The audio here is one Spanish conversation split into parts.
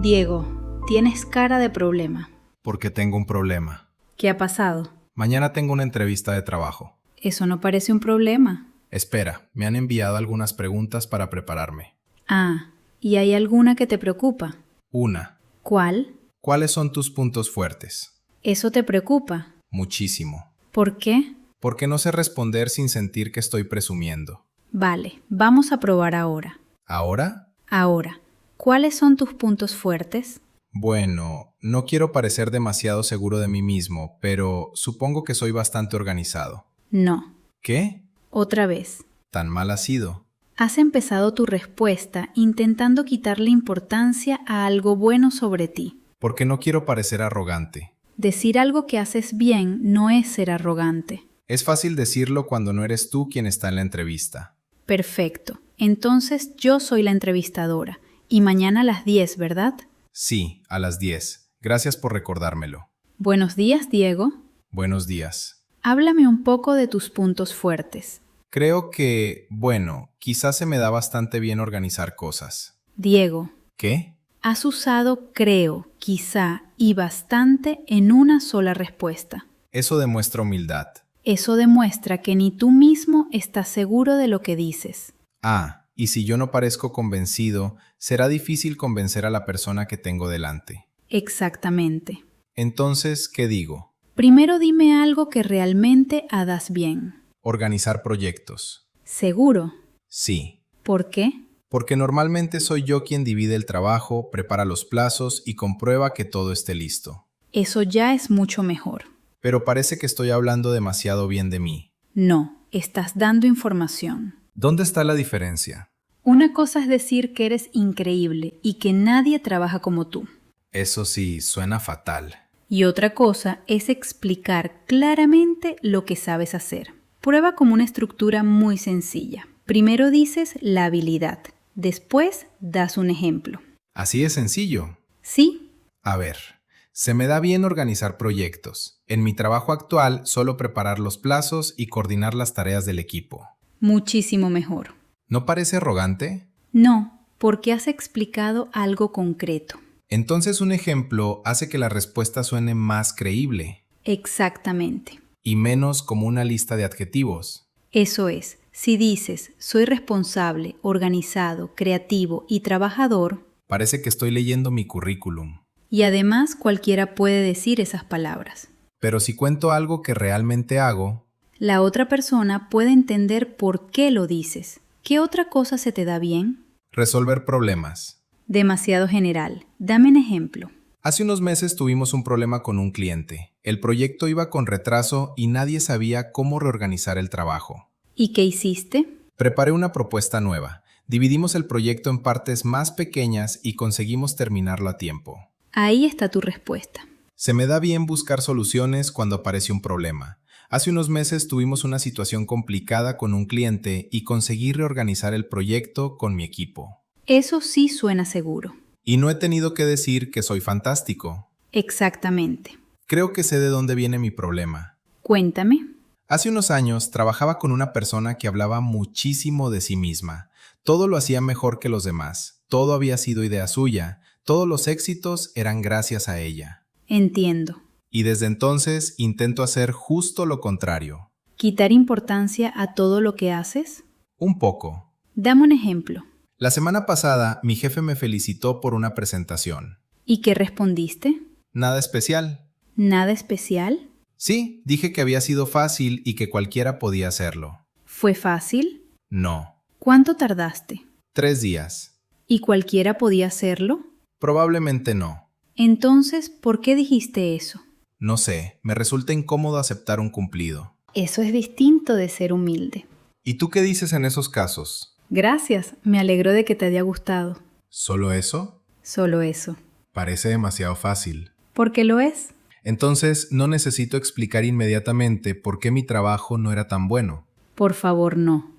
Diego, tienes cara de problema. Porque tengo un problema. ¿Qué ha pasado? Mañana tengo una entrevista de trabajo. Eso no parece un problema. Espera, me han enviado algunas preguntas para prepararme. Ah, ¿y hay alguna que te preocupa? Una, ¿Cuál? ¿cuáles son tus puntos fuertes? ¿Eso te preocupa? Muchísimo. ¿Por qué? Porque no sé responder sin sentir que estoy presumiendo. Vale, vamos a probar ahora. ¿Ahora? Ahora, ¿cuáles son tus puntos fuertes? Bueno, no quiero parecer demasiado seguro de mí mismo, pero supongo que soy bastante organizado. No. ¿Qué? Otra vez. ¿Tan mal ha sido? Has empezado tu respuesta intentando quitarle importancia a algo bueno sobre ti. Porque no quiero parecer arrogante. Decir algo que haces bien no es ser arrogante. Es fácil decirlo cuando no eres tú quien está en la entrevista. Perfecto. Entonces yo soy la entrevistadora. Y mañana a las 10, ¿verdad? Sí, a las 10. Gracias por recordármelo. Buenos días, Diego. Buenos días. Háblame un poco de tus puntos fuertes. Creo que, quizás se me da bastante bien organizar cosas. Diego, ¿Qué? has usado creo, quizá y bastante en una sola respuesta. Eso demuestra humildad. Eso demuestra que ni tú mismo estás seguro de lo que dices. Ah, y si yo no parezco convencido, será difícil convencer a la persona que tengo delante. Exactamente. Entonces, ¿qué digo? Primero dime algo que realmente hagas bien. Organizar proyectos. ¿Seguro? Sí. ¿Por qué? Porque normalmente soy yo quien divide el trabajo, prepara los plazos y comprueba que todo esté listo. Eso ya es mucho mejor. Pero parece que estoy hablando demasiado bien de mí. No, estás dando información. ¿Dónde está la diferencia? Una cosa es decir que eres increíble y que nadie trabaja como tú. Eso sí, suena fatal. Y otra cosa es explicar claramente lo que sabes hacer. Prueba como una estructura muy sencilla. Primero dices la habilidad, después das un ejemplo. Así es sencillo. ¿Sí? A ver, se me da bien organizar proyectos. En mi trabajo actual, solo preparar los plazos y coordinar las tareas del equipo. Muchísimo mejor. ¿No parece arrogante? No, porque has explicado algo concreto. Entonces un ejemplo hace que la respuesta suene más creíble Exactamente. y menos como una lista de adjetivos. Eso es, si dices soy responsable, organizado, creativo y trabajador, Parece que estoy leyendo mi currículum. y además cualquiera puede decir esas palabras. Pero si cuento algo que realmente hago, La otra persona puede entender por qué lo dices. ¿Qué otra cosa se te da bien? resolver problemas. Demasiado general. Dame un ejemplo. Hace unos meses tuvimos un problema con un cliente. El proyecto iba con retraso y nadie sabía cómo reorganizar el trabajo. ¿Y qué hiciste? Preparé una propuesta nueva. Dividimos el proyecto en partes más pequeñas y conseguimos terminarlo a tiempo. Ahí está tu respuesta. Se me da bien buscar soluciones cuando aparece un problema. Hace unos meses tuvimos una situación complicada con un cliente y conseguí reorganizar el proyecto con mi equipo. Eso sí suena seguro. Y no he tenido que decir que soy fantástico. Exactamente. Creo que sé de dónde viene mi problema. Cuéntame. Hace unos años trabajaba con una persona que hablaba muchísimo de sí misma. Todo lo hacía mejor que los demás. Todo había sido idea suya. Todos los éxitos eran gracias a ella. Entiendo. Y desde entonces intento hacer justo lo contrario. ¿Quitar importancia a todo lo que haces? Un poco. Dame un ejemplo. La semana pasada mi jefe me felicitó por una presentación. ¿Y qué respondiste? Nada especial. ¿Nada especial? Sí, dije que había sido fácil y que cualquiera podía hacerlo. ¿Fue fácil? No. ¿Cuánto tardaste? 3 días. ¿Y cualquiera podía hacerlo? Probablemente no. Entonces, ¿por qué dijiste eso? No sé, me resulta incómodo aceptar un cumplido. Eso es distinto de ser humilde. ¿Y tú qué dices en esos casos? Gracias, me alegro de que te haya gustado. ¿Solo eso? Solo eso. Parece demasiado fácil. ¿Por qué lo es? Entonces, no necesito explicar inmediatamente por qué mi trabajo no era tan bueno. Por favor, no.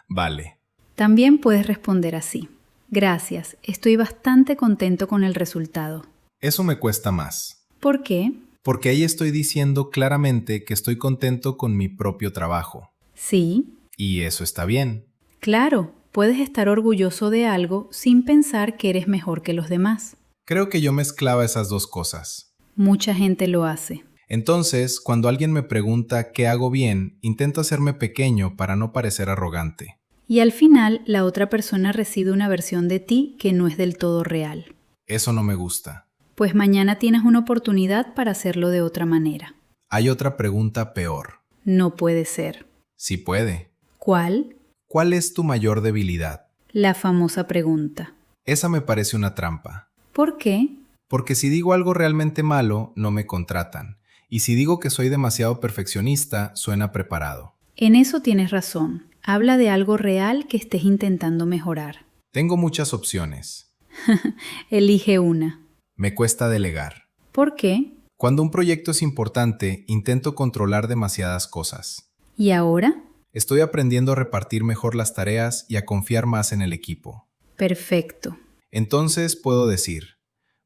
Vale. También puedes responder así. Gracias, estoy bastante contento con el resultado. Eso me cuesta más. ¿Por qué? Porque ahí estoy diciendo claramente que estoy contento con mi propio trabajo. Sí. Y eso está bien. Claro, puedes estar orgulloso de algo sin pensar que eres mejor que los demás. Creo que yo mezclaba esas dos cosas. Mucha gente lo hace. Entonces, cuando alguien me pregunta qué hago bien, intento hacerme pequeño para no parecer arrogante. Y al final, la otra persona recibe una versión de ti que no es del todo real. Eso no me gusta. Pues mañana tienes una oportunidad para hacerlo de otra manera. Hay otra pregunta peor. No puede ser. Sí puede. ¿Cuál? ¿Cuál es tu mayor debilidad? La famosa pregunta. Esa me parece una trampa. ¿Por qué? Porque si digo algo realmente malo, no me contratan. Y si digo que soy demasiado perfeccionista, suena preparado. En eso tienes razón. Habla de algo real que estés intentando mejorar. Tengo muchas opciones. Elige una. Me cuesta delegar. ¿Por qué? Cuando un proyecto es importante, intento controlar demasiadas cosas. ¿Y ahora? Estoy aprendiendo a repartir mejor las tareas y a confiar más en el equipo. Perfecto. Entonces puedo decir,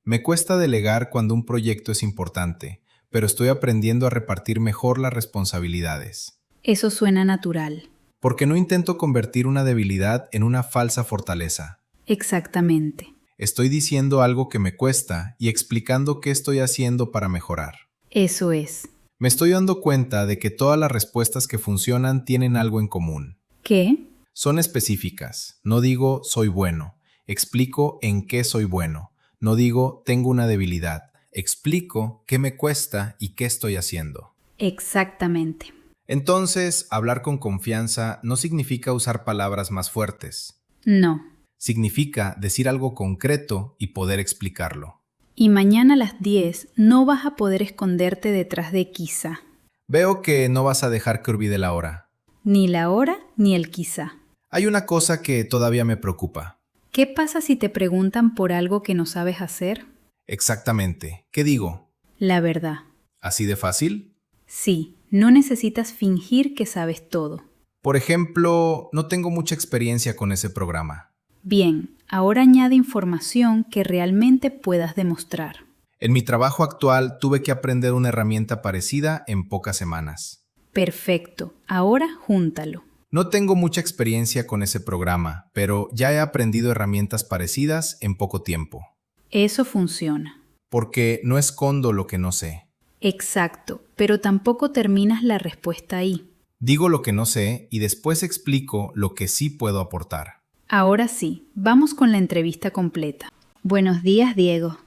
me cuesta delegar cuando un proyecto es importante, pero estoy aprendiendo a repartir mejor las responsabilidades. Eso suena natural. Porque no intento convertir una debilidad en una falsa fortaleza. Exactamente. Estoy diciendo algo que me cuesta y explicando qué estoy haciendo para mejorar. Eso es. Me estoy dando cuenta de que todas las respuestas que funcionan tienen algo en común. ¿Qué? Son específicas. No digo soy bueno. Explico en qué soy bueno. No digo tengo una debilidad. Explico qué me cuesta y qué estoy haciendo. Exactamente. Entonces, hablar con confianza no significa usar palabras más fuertes. No. Significa decir algo concreto y poder explicarlo. Y mañana a las 10 no vas a poder esconderte detrás de quizá. Veo que no vas a dejar que olvide la hora. Ni la hora ni el quizá. Hay una cosa que todavía me preocupa. ¿Qué pasa si te preguntan por algo que no sabes hacer? Exactamente. ¿Qué digo? La verdad. ¿Así de fácil? Sí, no necesitas fingir que sabes todo. Por ejemplo, no tengo mucha experiencia con ese programa. Bien, ahora añade información que realmente puedas demostrar. En mi trabajo actual tuve que aprender una herramienta parecida en pocas semanas. Perfecto, ahora júntalo. No tengo mucha experiencia con ese programa, pero ya he aprendido herramientas parecidas en poco tiempo. Eso funciona. Porque no escondo lo que no sé. Exacto, pero tampoco terminas la respuesta ahí. Digo lo que no sé y después explico lo que sí puedo aportar. Ahora sí, vamos con la entrevista completa. Buenos días, Diego.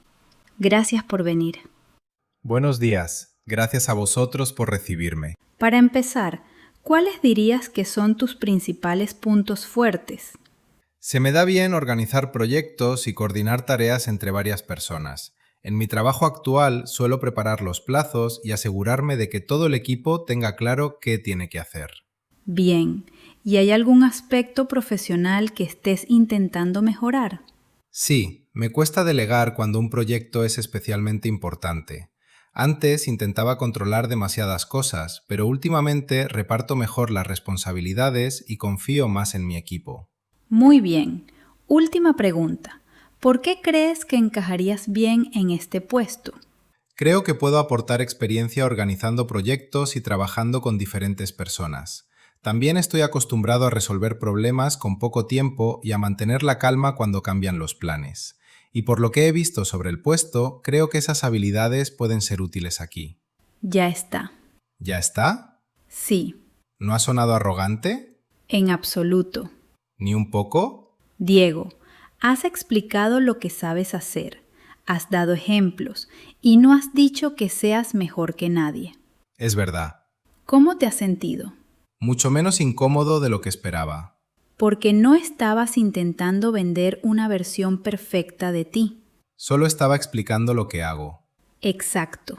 Gracias por venir. Buenos días. Gracias a vosotros por recibirme. Para empezar, ¿cuáles dirías que son tus principales puntos fuertes? Se me da bien organizar proyectos y coordinar tareas entre varias personas. En mi trabajo actual suelo preparar los plazos y asegurarme de que todo el equipo tenga claro qué tiene que hacer. Bien, ¿y hay algún aspecto profesional que estés intentando mejorar? Sí, me cuesta delegar cuando un proyecto es especialmente importante. Antes intentaba controlar demasiadas cosas, pero últimamente reparto mejor las responsabilidades y confío más en mi equipo. Muy bien. Última pregunta. ¿Por qué crees que encajarías bien en este puesto? Creo que puedo aportar experiencia organizando proyectos y trabajando con diferentes personas. También estoy acostumbrado a resolver problemas con poco tiempo y a mantener la calma cuando cambian los planes. Y por lo que he visto sobre el puesto, creo que esas habilidades pueden ser útiles aquí. Ya está. ¿Ya está? Sí, ¿No ha sonado arrogante? en absoluto. ¿Ni un poco? Diego, has explicado lo que sabes hacer, has dado ejemplos y no has dicho que seas mejor que nadie. Es verdad. ¿Cómo te has sentido? Mucho menos incómodo de lo que esperaba. Porque no estabas intentando vender una versión perfecta de ti. Solo estaba explicando lo que hago. Exacto.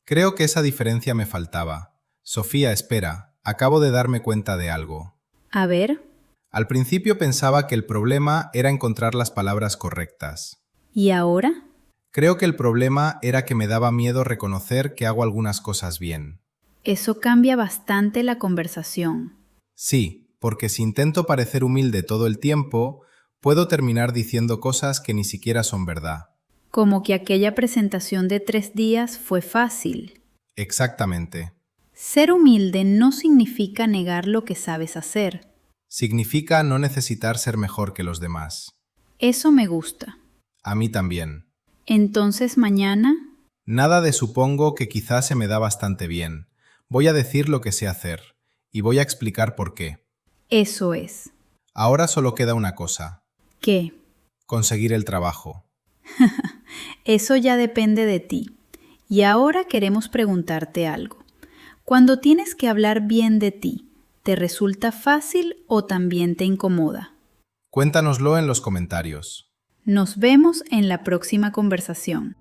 Creo que esa diferencia me faltaba. Sofía, espera, acabo de darme cuenta de algo. A ver, Al principio pensaba que el problema era encontrar las palabras correctas. ¿y ahora? Creo que el problema era que me daba miedo reconocer que hago algunas cosas bien. Eso cambia bastante la conversación. Sí, porque si intento parecer humilde todo el tiempo, puedo terminar diciendo cosas que ni siquiera son verdad. Como que aquella presentación de 3 días fue fácil. Exactamente. Ser humilde no significa negar lo que sabes hacer. Significa no necesitar ser mejor que los demás. Eso me gusta. A mí también. Entonces mañana, Nada de supongo que quizás se me da bastante bien. Voy a decir lo que sé hacer y voy a explicar por qué. eso es. Ahora solo queda una cosa, ¿Qué? conseguir el trabajo. Eso ya depende de ti. Y ahora queremos preguntarte algo. Cuando tienes que hablar bien de ti, ¿te resulta fácil o también te incomoda? Cuéntanoslo en los comentarios. Nos vemos en la próxima conversación.